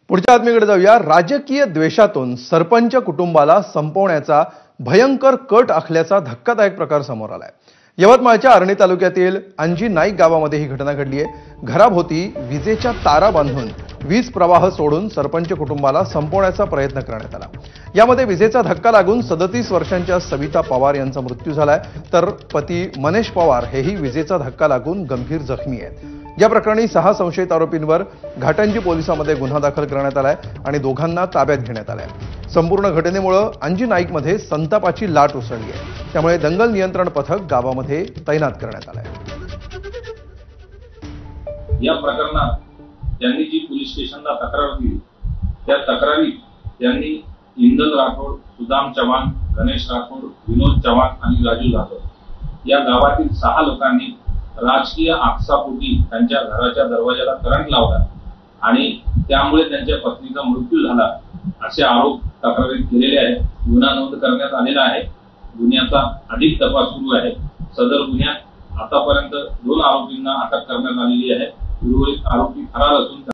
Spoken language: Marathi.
पुढच्या बातमीकडे जाऊया। राजकीय द्वेषातून सरपंच कुटुंबाला संपवण्याचा भयंकर कट आखल्याचा धक्कादायक प्रकार समोर आलाय। यवतमाळच्या आर्णी तालुक्यातील अंजी नाईक गावामध्ये ही घटना घडली आहे। घराभोवती विजेच्या तारा बांधून वीज प्रवाह सोडून सरपंच कुटुंबाला संपवण्याचा प्रयत्न करण्यात आला। यामध्ये विजेचा धक्का लागून 37 वर्षांच्या सविता पवार यांचा मृत्यू झालाय, तर पती मनेश पवार हेही विजेचा धक्का लागून गंभीर जखमी आहेत। या प्रकरणी 6 संशयित आरोपींवर घाटंजी पोलिसांमध्ये गुन्हा दाखल करण्यात आलाय आणि दोघांना ताब्यात घेण्यात आलंय। संपूर्ण घटनेमुळे अंजी नाईकमध्ये संतापाची लाट उसळली आहे, त्यामुळे दंगल नियंत्रण पथक गावामध्ये तैनात करण्यात आलंय। या प्रकरणात त्यांनी जी पोलीस स्टेशनला तक्रार दिली त्या तक्रारीत त्यांनी इंदल राठोड, सुदाम चव्हाण, गणेश राठोड, विनोद चव्हाण आणि राजू जाधव या गावातील 6 लोकांनी राजकीय आक्षेपापोटी त्यांच्या घराच्या दरवाजाला करंट लावला आणि त्यामुळे त्यांच्या पत्नीचा मृत्यू झाला असे आरोप तक्रारीत केलेले आहेत। गुन्हा नोंद करण्यात आलेला आहे। गुन्ह्याचा अधिक तपास सुरू आहे। सदर गुन्ह्यात आतापर्यंत 2 आरोपींना अटक करण्यात आलेली आहे। उर्वरित आरोपी फरार असून